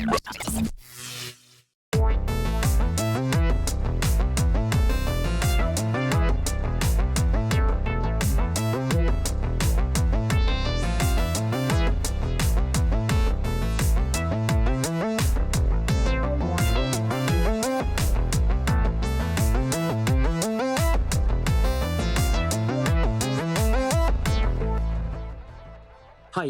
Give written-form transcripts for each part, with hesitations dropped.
Hi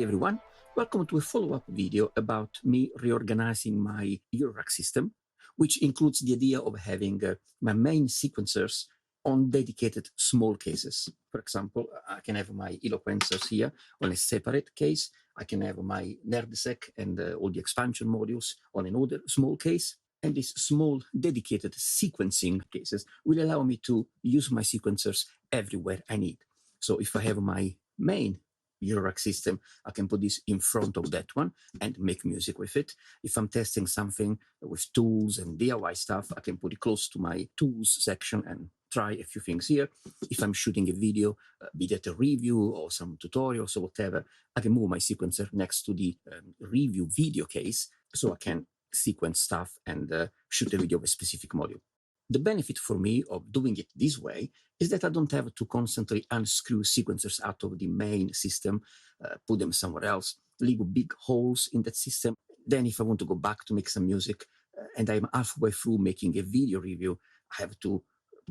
everyone, welcome to a follow-up video about me reorganizing my Eurorack system, which includes the idea of having my main sequencers on dedicated small cases. For example, I can have my Eloquencers here on a separate case. I can have my NerdSec and all the expansion modules on another small case. And these small dedicated sequencing cases will allow me to use my sequencers everywhere I need. So if I have my main Eurorack system, I can put this in front of that one and make music with it. If I'm testing something with tools and DIY stuff, I can put it close to my tools section and try a few things here. If I'm shooting a video, be that a review or some tutorials or whatever, I can move my sequencer next to the review video case so I can sequence stuff and shoot a video of a specific module. The benefit for me of doing it this way is that I don't have to constantly unscrew sequencers out of the main system, put them somewhere else, leave big holes in that system. Then if I want to go back to make some music and I'm halfway through making a video review, I have to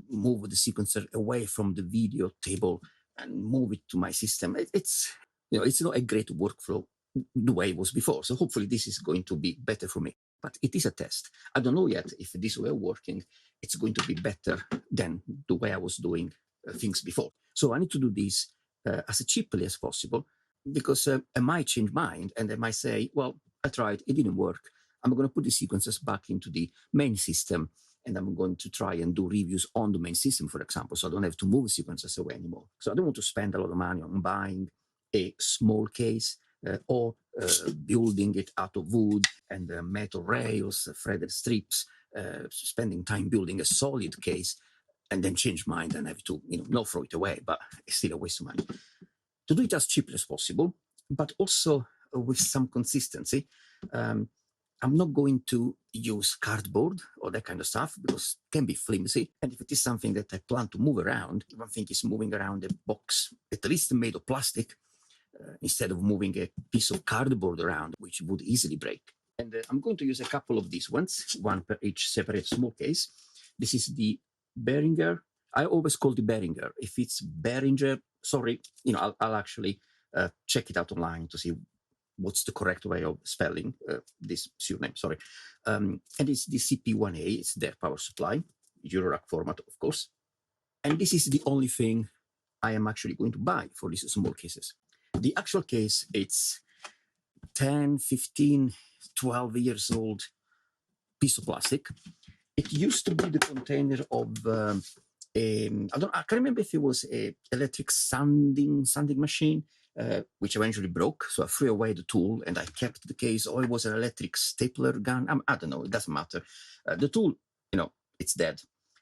move the sequencer away from the video table and move it to my system. It's not a great workflow the way it was before. So hopefully this is going to be better for me. But it is a test. I don't know yet if this way of working, it's going to be better than the way I was doing things before. So I need to do this as cheaply as possible, because I might change mind and I might say, well, I tried, it didn't work. I'm going to put the sequencers back into the main system and I'm going to try and do reviews on the main system, for example, so I don't have to move sequencers away anymore. So I don't want to spend a lot of money on buying a small case or building it out of wood and metal rails, threaded strips, spending time building a solid case, and then change mind and have to, not throw it away, but it's still a waste of money. To do it as cheaply as possible, but also with some consistency, I'm not going to use cardboard or that kind of stuff because it can be flimsy. And if it is something that I plan to move around, if I think it's moving around a box, at least made of plastic, instead of moving a piece of cardboard around, which would easily break. And I'm going to use a couple of these ones, one per each separate small case. This is the Behringer. I always call the Behringer. If it's Behringer, sorry, I'll actually check it out online to see what's the correct way of spelling this surname, sorry. And it's the CP1A, it's their power supply, Eurorack format, of course. And this is the only thing I am actually going to buy for these small cases. The actual case, it's 10, 15, 12 years old piece of plastic. It used to be the container of, I can't remember if it was an electric sanding machine, which eventually broke. So I threw away the tool and I kept the case, or it was an electric stapler gun. I don't know, it doesn't matter. The tool, it's dead.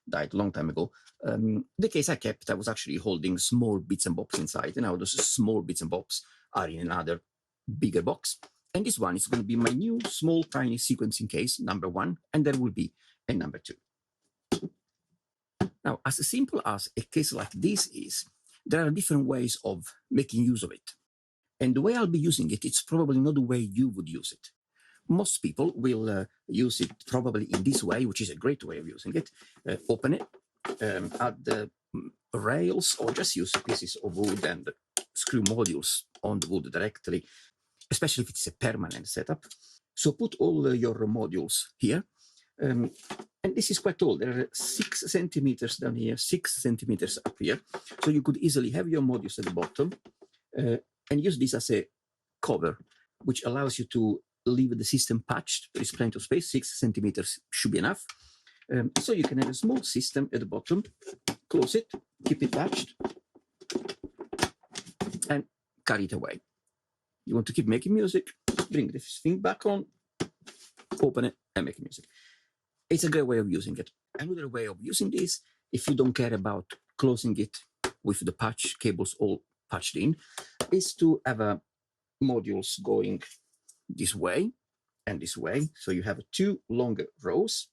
Died a long time ago. The case I kept, I was actually holding small bits and bobs inside. Those small bits and bobs are in another bigger box. And this one is going to be my new small tiny sequencing case, number 1, and there will be a number 2. Now, as simple as a case like this is, there are different ways of making use of it. And the way I'll be using it, it's probably not the way you would use it. Most people will use it probably in this way, which is a great way of using it. Open it, add the rails, or just use pieces of wood and screw modules on the wood directly, especially if it's a permanent setup. So put all your modules here. And this is quite old. There are 6 centimeters down here, 6 centimeters up here. So you could easily have your modules at the bottom and use this as a cover, which allows you to leave the system patched. There is plenty of space. 6 centimeters should be enough. So you can have a small system at the bottom, close it, keep it patched, and carry it away. You want to keep making music, bring this thing back on, open it, and make music. It's a great way of using it. Another way of using this, if you don't care about closing it with the patch cables all patched in, is to have modules going this way and this way. So you have two longer rows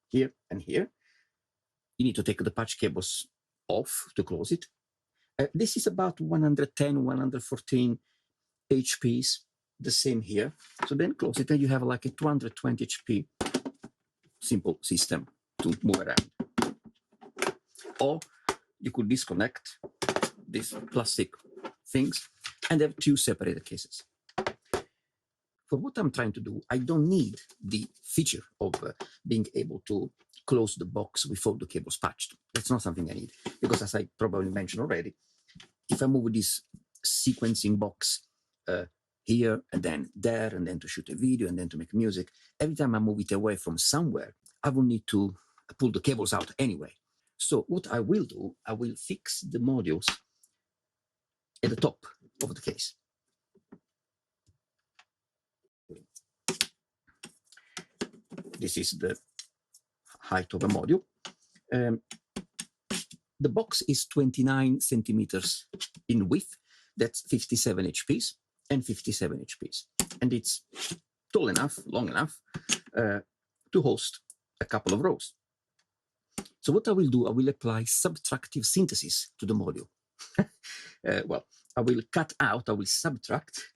here and here. You need to take the patch cables off to close it. This is about 110, 114 HPs, the same here. So then close it and you have like a 220 HP simple system to move around. Or you could disconnect these plastic things and have two separated cases. For what I'm trying to do, I don't need the feature of being able to close the box with all the cables patched. That's not something I need, because as I probably mentioned already, if I move this sequencing box here and then there, and then to shoot a video and then to make music, every time I move it away from somewhere, I will need to pull the cables out anyway. So what I will do, I will fix the modules at the top of the case. This is the height of a module. The box is 29 centimeters in width. That's 57 HPs and 57 HPs. And it's tall enough, long enough to host a couple of rows. So what I will do, I will apply subtractive synthesis to the module. Well, I will cut out, I will subtract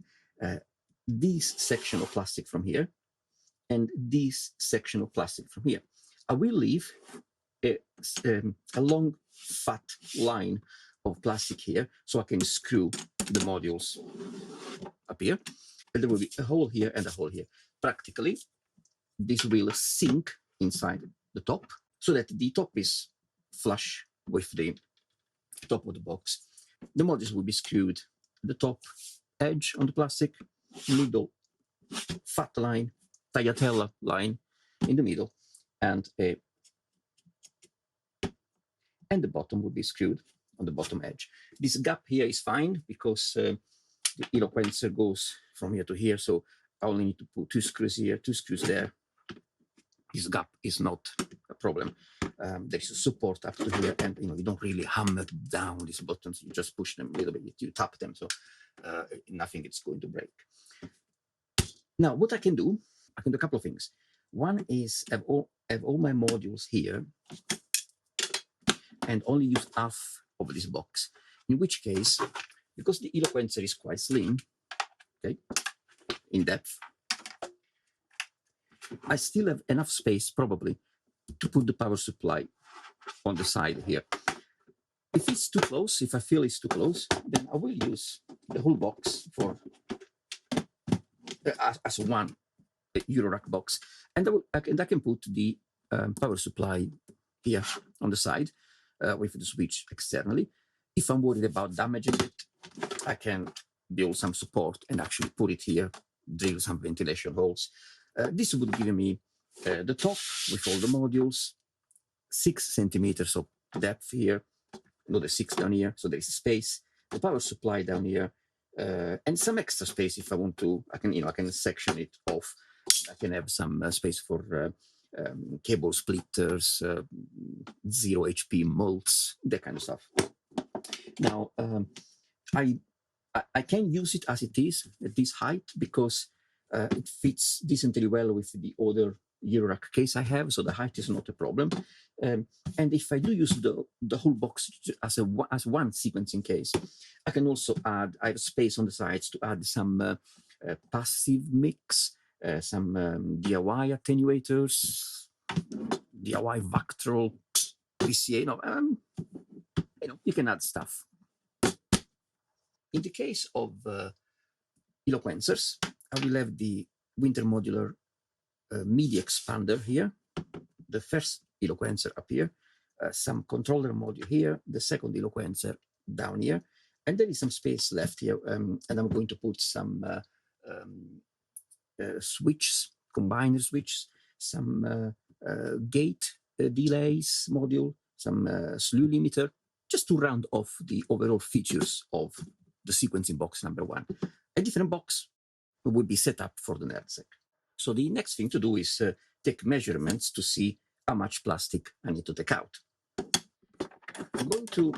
this section of plastic from here and this section of plastic from here. I will leave a long fat line of plastic here so I can screw the modules up here. And there will be a hole here and a hole here. Practically, this will sink inside the top so that the top is flush with the top of the box. The modules will be screwed at the top edge on the plastic, middle fat line, tagliatella line in the middle, and the bottom will be screwed on the bottom edge. This gap here is fine because the Eloquencer goes from here to here, so I only need to put 2 screws here, 2 screws there. This gap is not a problem. There is a support up to here, and you don't really hammer down these buttons. You just push them a little bit. You tap them, so nothing is going to break. Now, what I can do a couple of things. One is have all my modules here, and only use half of this box. In which case, because the Eloquencer is quite slim, okay, in depth, I still have enough space probably to put the power supply on the side here. If it's too close, if I feel it's too close, then I will use the whole box for as one Eurorack box, and I can put the power supply here on the side with the switch externally. If I'm worried about damaging it, I can build some support and actually put it here, drill some ventilation holes. This would give me the top with all the modules, 6 centimeters of depth here, another 6 down here, so there is space. The power supply down here, and some extra space if I want to. I can section it off. I can have some space for cable splitters, 0 HP molds, that kind of stuff. Now, I can use it as it is at this height because it fits decently well with the other Eurorack case I have, so the height is not a problem. And if I do use the whole box as one sequencing case, I can also add. I have space on the sides to add some passive mix, some DIY attenuators, DIY Vactrol, PCA. You can add stuff. In the case of Eloquencers, I will have the Winter Modular MIDI expander here, the first Eloquencer up here, some controller module here, the second Eloquencer down here, and there is some space left here, and I'm going to put some switches, combiner switches, some gate delays module, some slew limiter, just to round off the overall features of the sequencing box number 1. A different box would be set up for the NerdSec. So the next thing to do is take measurements to see how much plastic I need to take out. I'm going to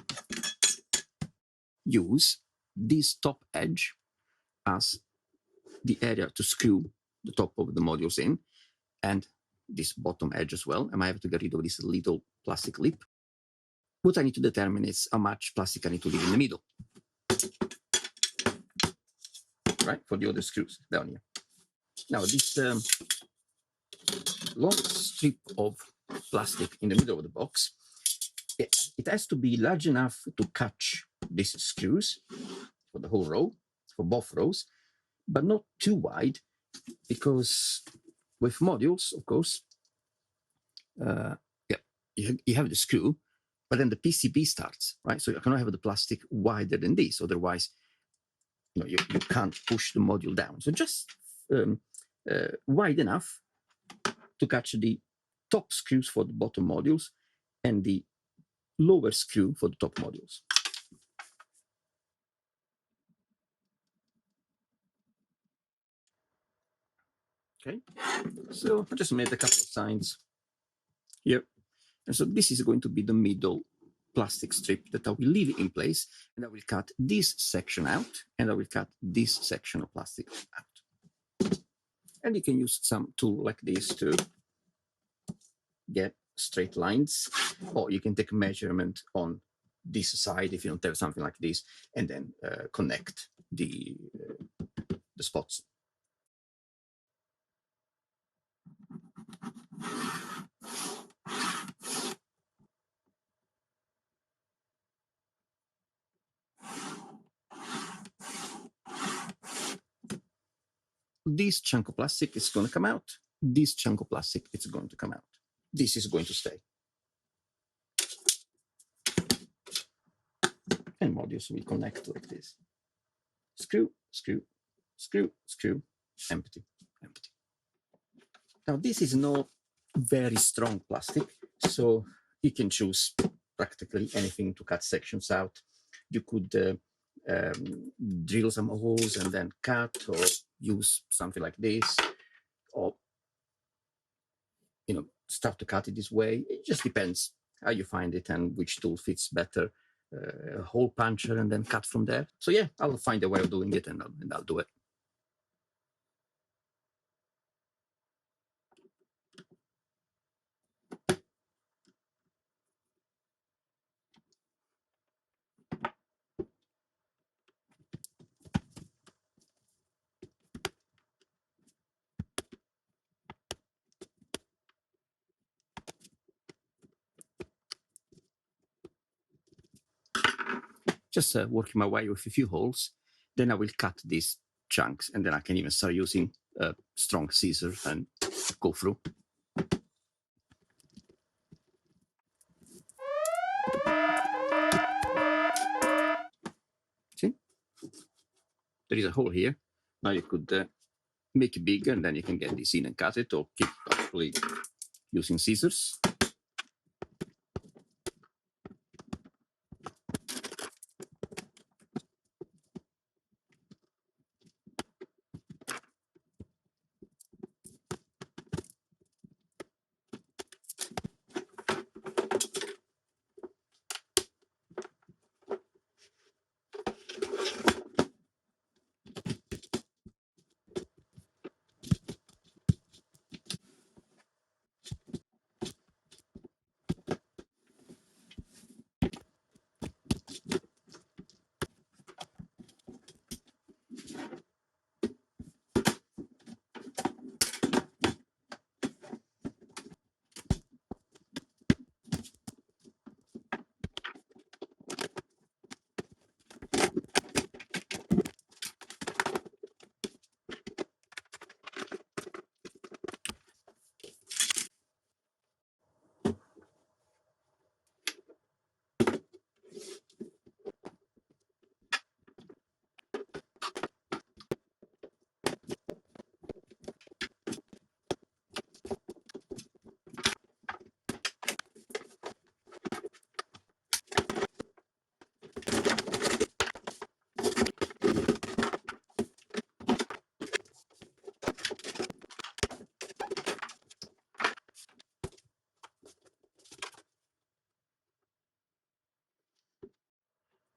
use this top edge as the area to screw the top of the modules in, and this bottom edge as well. I might have to get rid of this little plastic lip. What I need to determine is how much plastic I need to leave in the middle, right, for the other screws down here. Now, this long strip of plastic in the middle of the box, it has to be large enough to catch these screws for the whole row, for both rows, but not too wide, because with modules, of course, you have the screw, but then the PCB starts, right? So you cannot have the plastic wider than this, otherwise, you can't push the module down. So just wide enough to catch the top screws for the bottom modules and the lower screw for the top modules. Okay, so I just made a couple of signs here. And so this is going to be the middle plastic strip that I will leave in place, and I will cut this section out, and I will cut this section of plastic out. And you can use some tool like this to get straight lines, or you can take a measurement on this side if you don't have something like this, and then connect the spots. This chunk of plastic is going to come out. This chunk of plastic is going to come out. This is going to stay. And modules will connect like this. Screw, screw, screw, screw, empty, empty. Now this is not very strong plastic, so you can choose practically anything to cut sections out. You could drill some holes and then cut, or use something like this, or start to cut it this way. It just depends how you find it and which tool fits better. A hole puncher and then cut from there. So yeah, I'll find a way of doing it, and I'll do it. Just working my way with a few holes. Then I will cut these chunks, and then I can even start using a strong scissors and go through. See? There is a hole here. Now you could make it bigger, and then you can get this in and cut it, or keep actually using scissors.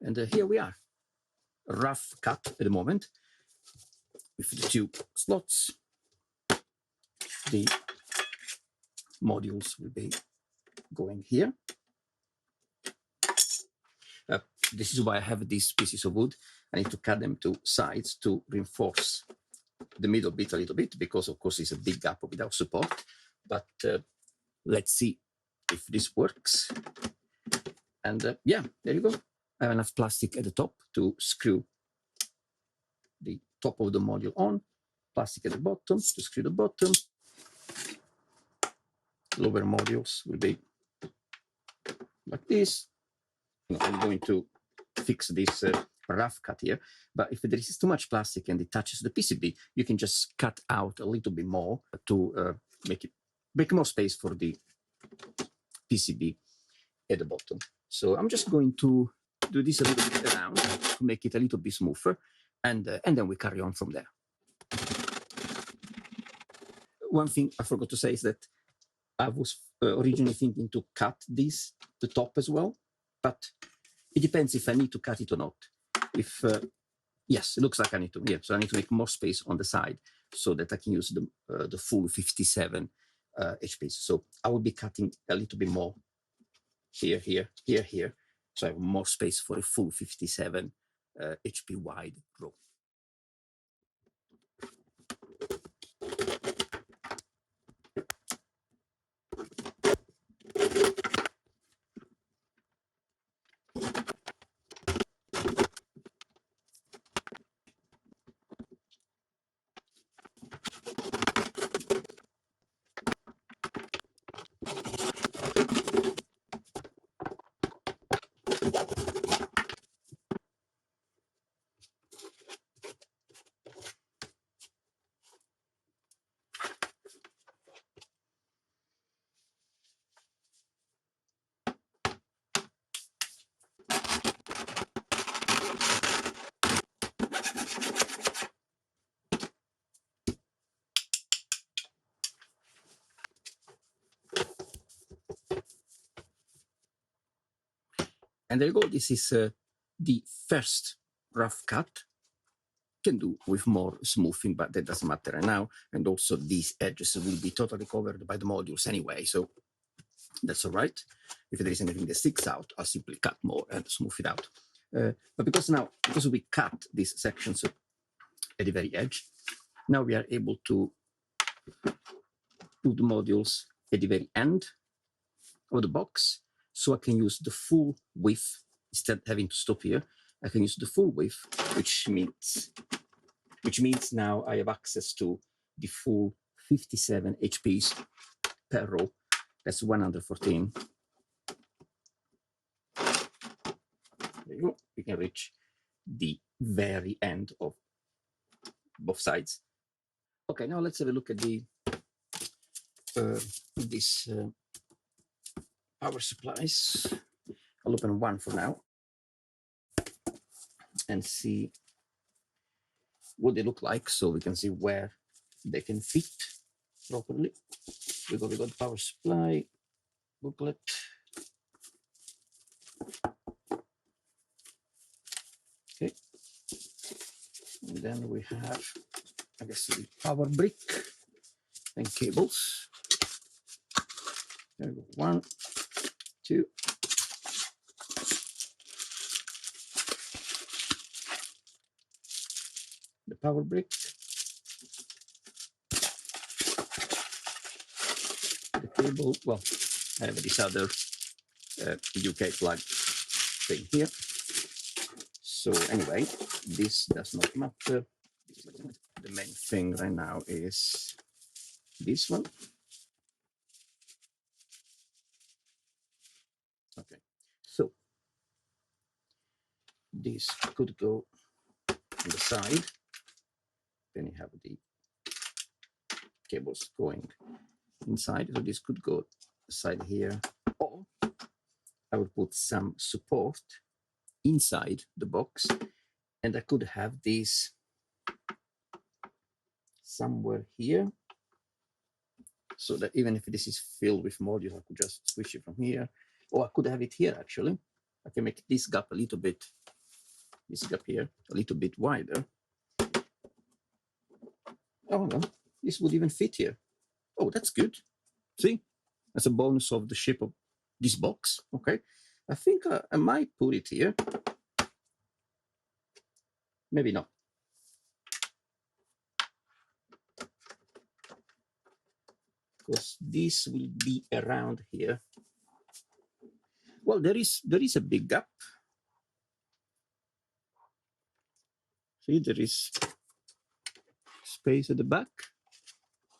And here we are, a rough cut at the moment with the two slots. the modules will be going here. This is why I have these pieces of wood. I need to cut them to sides to reinforce the middle bit a little bit, because of course it's a big gap without support. But let's see if this works. And yeah, there you go. I have enough plastic at the top to screw the top of the module on, plastic at the bottom to screw the bottom. Lower modules will be like this. I'm going to fix this rough cut here, but if there is too much plastic and it touches the PCB, you can just cut out a little bit more to make more space for the PCB at the bottom. So I'm just going to do this a little bit around to make it a little bit smoother, and then we carry on from there. One thing I forgot to say is that I was originally thinking to cut the top as well, but it depends if I need to cut it or not. If yes, it looks like I need to. Yeah, so I need to make more space on the side so that I can use the full 57 HPs. So I will be cutting a little bit more here, here, here, here. So I have more space for a full 57 HP wide row. And there you go. This is the first rough cut. Can do with more smoothing, but that doesn't matter right now. And also these edges will be totally covered by the modules anyway, so that's all right. If there is anything that sticks out, I'll simply cut more and smooth it out. But because we cut these sections at the very edge, now we are able to put the modules at the very end of the box, so I can use the full width instead of having to stop here. I can use the full width, which means now I have access to the full 57 HPs per row. That's 114. There you go. We can reach the very end of both sides. Okay, now let's have a look at this power supplies. I'll open one for now and see what they look like, so we can see where they can fit properly. We got the power supply booklet. Okay, and then we have, I guess, the power brick and cables. There we go. 1, 2. The power brick, the cable. Well, I have this other UK plug thing here. So anyway, this does not matter. The main thing right now is this one. Okay, so this could go on the side. Then you have the cables going inside, so this could go aside here, or I would put some support inside the box, and I could have this somewhere here, so that even if this is filled with modules, I could just switch it from here, or I could have it here. Actually, I can make this gap a little bit, this gap here a little bit wider. Oh no, this would even fit here. Oh, that's good. See, that's a bonus of the shape of this box. Okay, I think I might put it here. Maybe not. Because this will be around here. Well, there is a big gap. See, there is space at the back.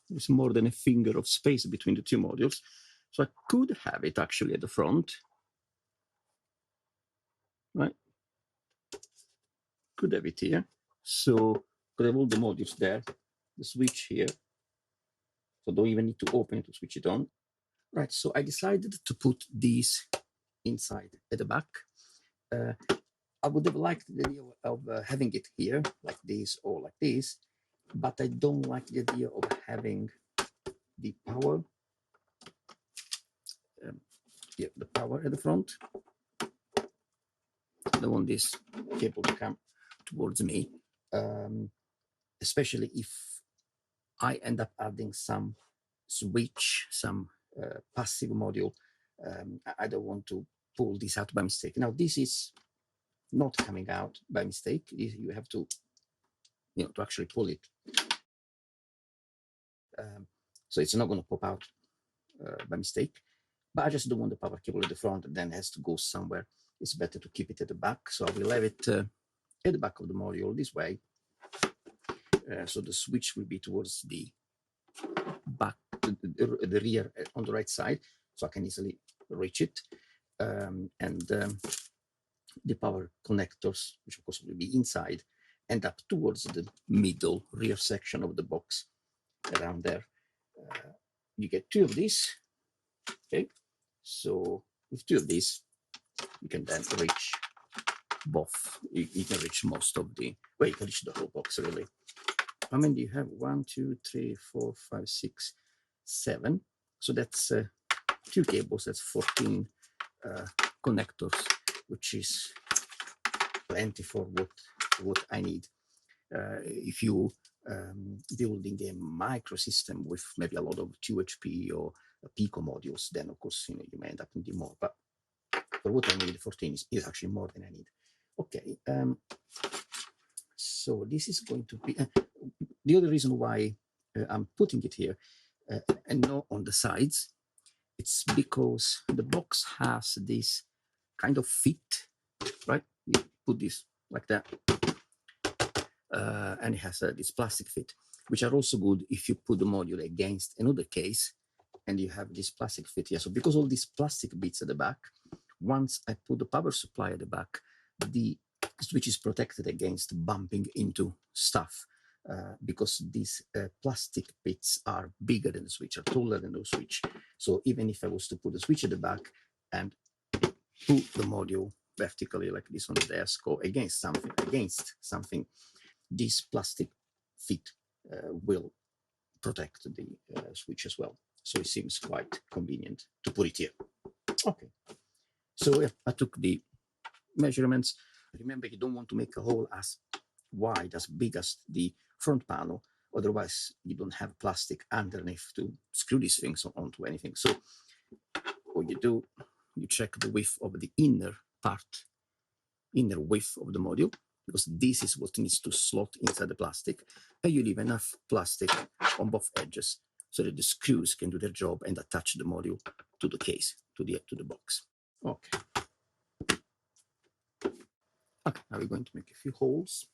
There's more than a finger of space between the two modules. So I could have it actually at the front, right? Could have it here. So could have all the modules there, the switch here. So don't even need to open it to switch it on. Right, so I decided to put these inside at the back. I would have liked the idea of having it here, like this or like this, but I don't like the idea of having the power, the power at the front. I don't want this cable to come towards me, especially if I end up adding some switch, some passive module. I don't want to pull this out by mistake. Now, this is not coming out by mistake. You have to, to actually pull it. So it's not going to pop out by mistake. But I just don't want the power cable at the front, and then it has to go somewhere. It's better to keep it at the back. So I will have it at the back of the module this way. So the switch will be towards the back, the rear on the right side, so I can easily reach it. The power connectors, which of course will be inside, end up towards the middle rear section of the box, around there. You get two of these. Okay, so with two of these, you can then reach both. You can reach most of the, well, you can reach the whole box really. How many do you have? 1, 2, 3, 4, 5, 6, 7. So that's 2 cables, that's 14 connectors, which is plenty for what I need. If you building a microsystem with maybe a lot of 2HP or Pico modules, then of course you may end up needing more. But for what I need, 14 is actually more than I need. Okay, so this is going to be the other reason why I'm putting it here and not on the sides. It's because the box has this kind of fit, right? You put this like that, and it has this plastic fit, which are also good if you put the module against another case and you have this plastic fit here. So because all these plastic bits at the back, once I put the power supply at the back, the switch is protected against bumping into stuff, because these plastic bits are bigger than the switch, are taller than the switch. So even if I was to put the switch at the back and put the module vertically like this on the desk or against something, this plastic fit will protect the switch as well. So it seems quite convenient to put it here. Okay, so yeah, I took the measurements. Remember, you don't want to make a hole as wide, as big as the front panel, otherwise you don't have plastic underneath to screw these things onto anything. So what you do, you check the width of the inner width of the module, because this is what needs to slot inside the plastic, and you leave enough plastic on both edges so that the screws can do their job and attach the module to the case, to the box. Okay. Okay, now we're going to make a few holes.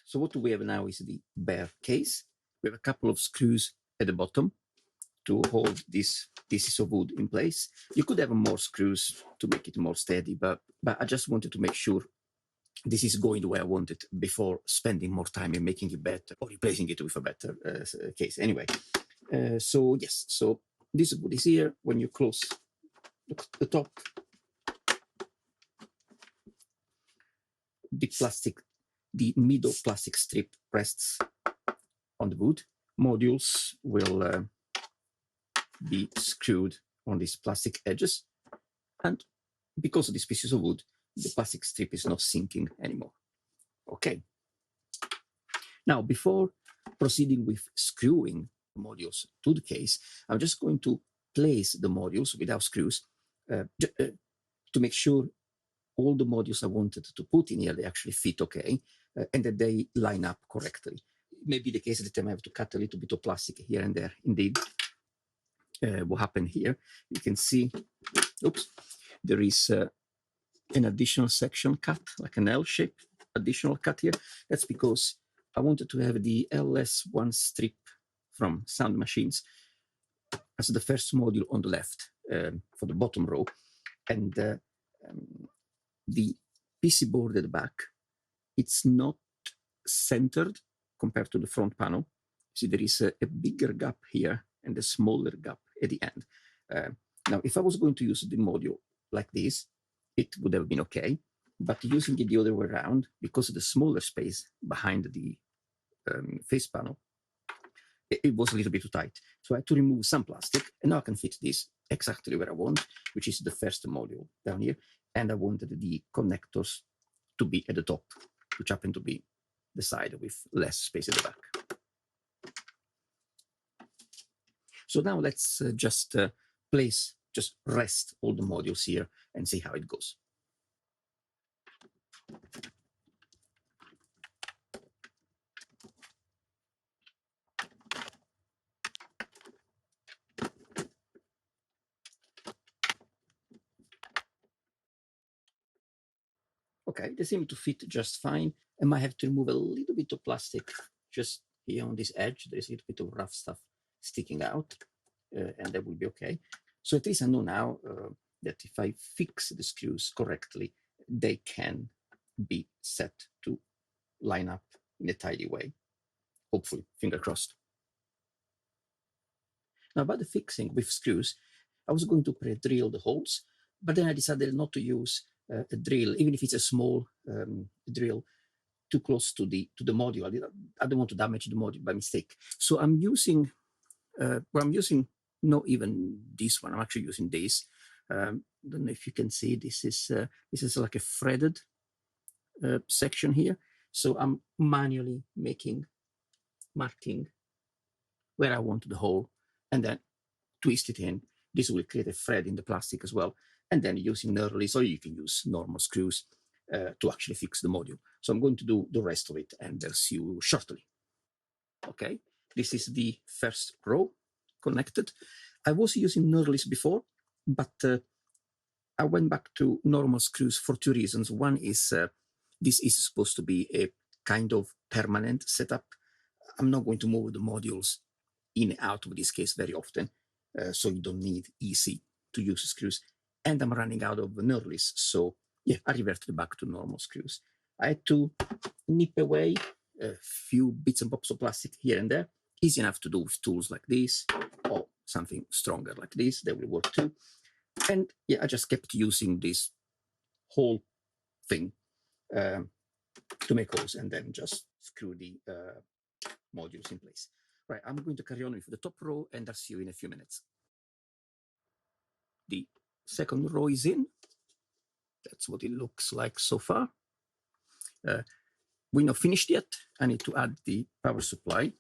So what we have now is the bare case. We have a couple of screws at the bottom to hold this pieces of wood in place. You could have more screws to make it more steady, but I just wanted to make sure this is going the way I want it before spending more time in making it better or replacing it with a better case. Anyway, so yes, so this wood is here. When you close the top, the middle plastic strip rests on the wood. Modules will be screwed on these plastic edges, and because of these pieces of wood, the plastic strip is not sinking anymore. Okay. Now, before proceeding with screwing modules to the case, I'm just going to place the modules without screws to make sure all the modules I wanted to put in here, they actually fit okay, and that they line up correctly. Maybe the case that I have to cut a little bit of plastic here and there. Indeed, what happened here, you can see, oops, there is an additional section cut, like an L shape, additional cut here. That's because I wanted to have the LS1 strip from Sound Machines as the first module on the left for the bottom row, and the PC board at the back, it's not centered compared to the front panel. See, there is a bigger gap here and a smaller gap at the end. Now, if I was going to use the module like this, it would have been okay, but using it the other way around, because of the smaller space behind the face panel, it was a little bit too tight. So I had to remove some plastic, and now I can fit this exactly where I want, which is the first module down here. And I wanted the connectors to be at the top, which happen to be the side with less space at the back. So now let's just rest all the modules here and see how it goes. Okay, they seem to fit just fine. I might have to remove a little bit of plastic just here on this edge. There's a little bit of rough stuff sticking out, and that will be okay. So at least I know now that if I fix the screws correctly, they can be set to line up in a tidy way. Hopefully, finger crossed. Now, about the fixing with screws, I was going to pre-drill the holes, but then I decided not to use a drill, even if it's a small drill, too close to the module. I don't want to damage the module by mistake. So I'm using, not even this one. I'm actually using this. Don't know if you can see. This is like a threaded section here. So I'm manually marking where I want the hole, and then twist it in. This will create a thread in the plastic as well. And then using knurlings, or you can use normal screws to actually fix the module. So I'm going to do the rest of it, and I'll see you shortly. Okay, this is the first row connected. I was using knurlings before, but I went back to normal screws for two reasons. One is this is supposed to be a kind of permanent setup. I'm not going to move the modules in and out of this case very often, so you don't need easy to use screws. And I'm running out of knurlings, so yeah, I reverted back to normal screws. I had to nip away a few bits and bobs of plastic here and there. Easy enough to do with tools like this, or something stronger like this. They will work too. And yeah, I just kept using this whole thing to make holes, and then just screw the modules in place. Right, I'm going to carry on with the top row, and I'll see you in a few minutes. The second row is in. That's what it looks like so far. We're not finished yet. I need to add the power supply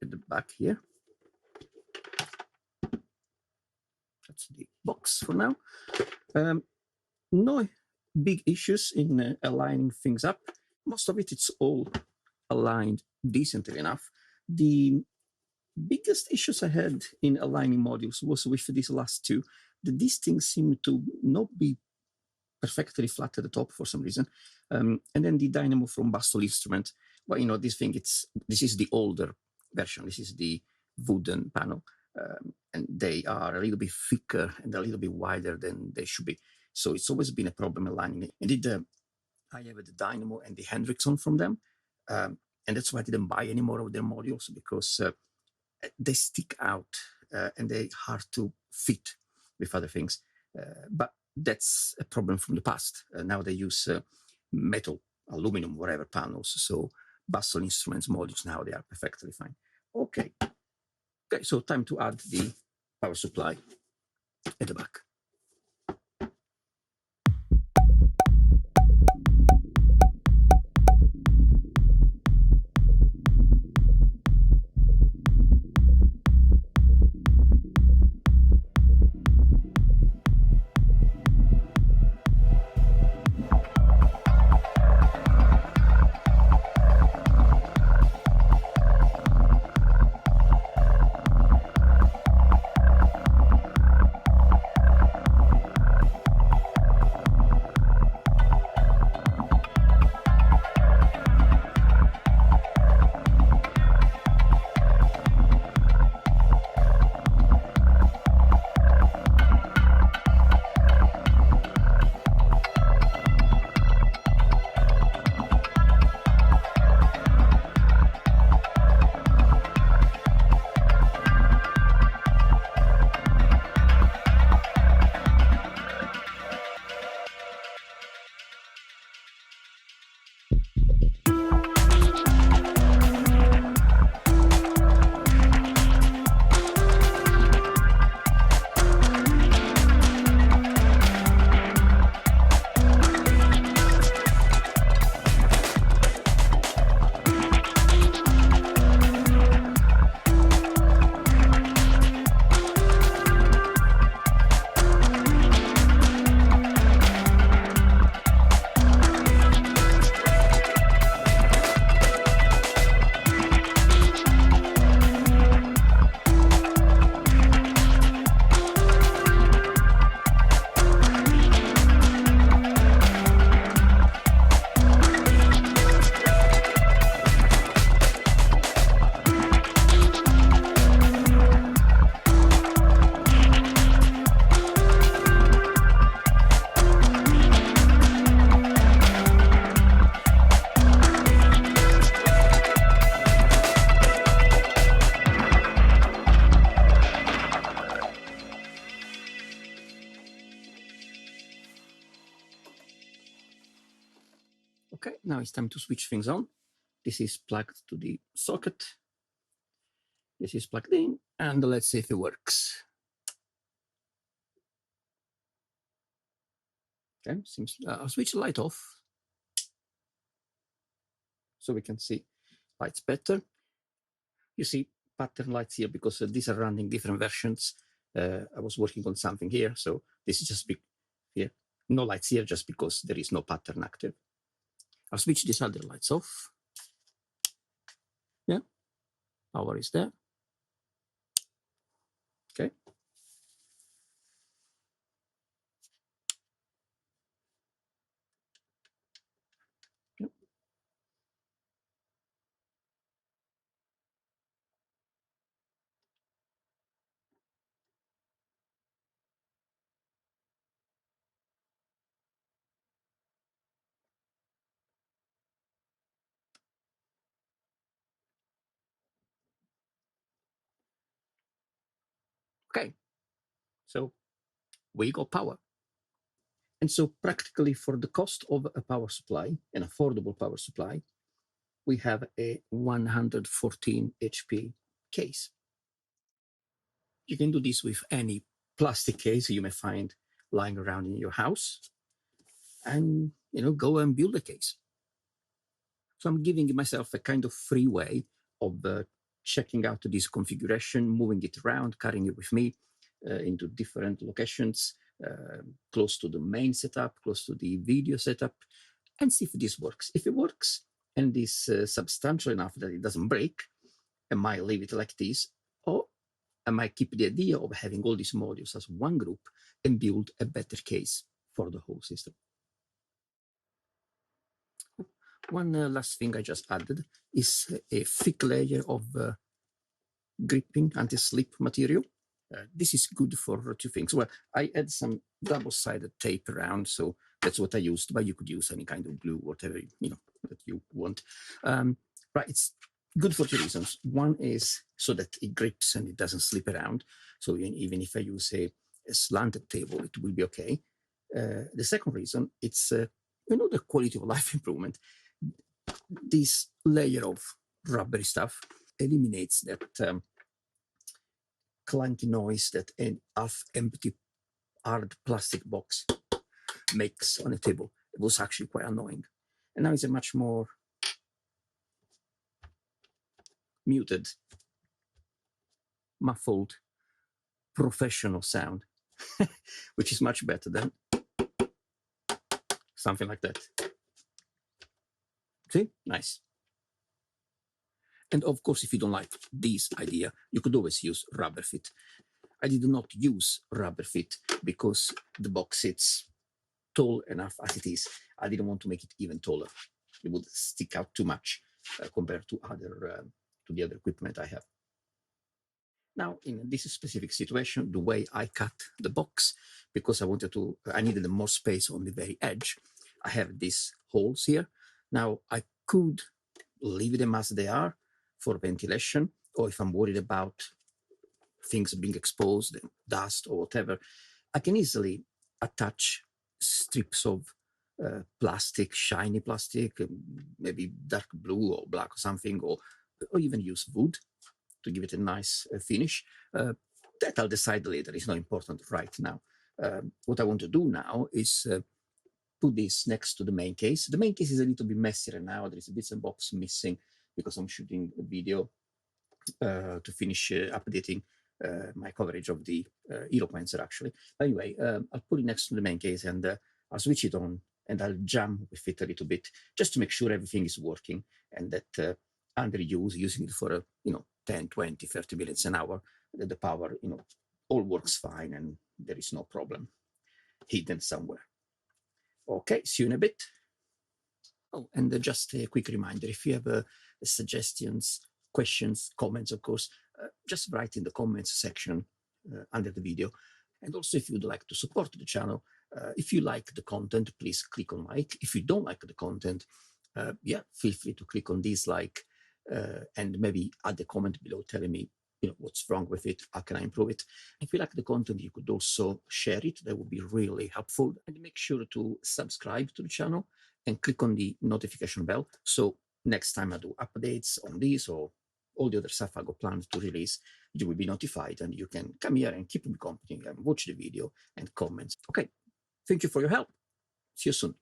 at the back here. That's the box for now. No big issues in aligning things up. Most of it's all aligned decently enough. The biggest issues I had in aligning modules was with these last two. These things seem to not be perfectly flat at the top for some reason. And then the dynamo from Bastol Instrument. Well, you know, this is the older version. This is the wooden panel. And they are a little bit thicker and a little bit wider than they should be. So it's always been a problem aligning it. Indeed, I have the dynamo and the Hendrickson from them. And that's why I didn't buy any more of their modules, because they stick out and they're hard to fit with other things. But that's a problem from the past. Now they use metal, aluminum, whatever panels. So Bastol Instruments modules now, they are perfectly fine. Okay, so time to add the power supply at the back. Okay, now it's time to switch things on. This is plugged to the socket. This is plugged in, and let's see if it works. Okay, seems I'll switch the light off so we can see lights better. You see pattern lights here because these are running different versions. I was working on something here, so this is just here. No lights here just because there is no pattern active. I'll switch these other lights off. Yeah, power is there. Okay. Yep. Okay, so we got power. And so practically for the cost of a power supply, an affordable power supply, we have a 114 HP case. You can do this with any plastic case you may find lying around in your house and, go and build a case. So I'm giving myself a kind of free way of checking out this configuration, moving it around, carrying it with me into different locations, close to the main setup, close to the video setup, and see if this works. If it works and is substantial enough that it doesn't break, I might leave it like this, or I might keep the idea of having all these modules as one group and build a better case for the whole system. One last thing I just added is a thick layer of gripping anti-slip material. This is good for two things. Well, I add some double-sided tape around, so that's what I used, but you could use any kind of glue, whatever that you want. Right, it's good for two reasons. One is so that it grips and it doesn't slip around. So even if I use a slanted table, it will be okay. The second reason, it's the quality of life improvement. This layer of rubbery stuff eliminates that clunky noise that an half-empty hard plastic box makes on a table. It was actually quite annoying. And now it's a much more muted, muffled, professional sound, which is much better than something like that. See? Nice. And of course, if you don't like this idea, you could always use rubber fit. I did not use rubber fit because the box sits tall enough as it is. I didn't want to make it even taller. It would stick out too much compared to the other equipment I have. Now, in this specific situation, the way I cut the box, because I needed more space on the very edge, I have these holes here. Now, I could leave them as they are for ventilation, or if I'm worried about things being exposed, dust or whatever, I can easily attach strips of plastic, shiny plastic, maybe dark blue or black or something, or even use wood to give it a nice finish. That I'll decide later. It's not important right now. What I want to do now is put this next to the main case. The main case is a little bit messier now. There is a bits and bobs missing because I'm shooting a video to finish updating my coverage of the Eloquencer, actually. Anyway, I'll put it next to the main case and I'll switch it on and I'll jam with it a little bit just to make sure everything is working and that under using it for 10, 20, 30 minutes an hour, that the power all works fine and there is no problem hidden somewhere. Okay, see you in a bit. Oh, and just a quick reminder, if you have suggestions, questions, comments, of course, just write in the comments section under the video. And also, if you'd like to support the channel, if you like the content, please click on like. If you don't like the content, feel free to click on dislike and maybe add a comment below telling me what's wrong with it, how can I improve it. If you like the content, you could also share it. That would be really helpful. And make sure to subscribe to the channel and click on the notification bell. So next time I do updates on this or all the other stuff I got planned to release, you will be notified and you can come here and keep me company and watch the video and comment. Okay, thank you for your help. See you soon.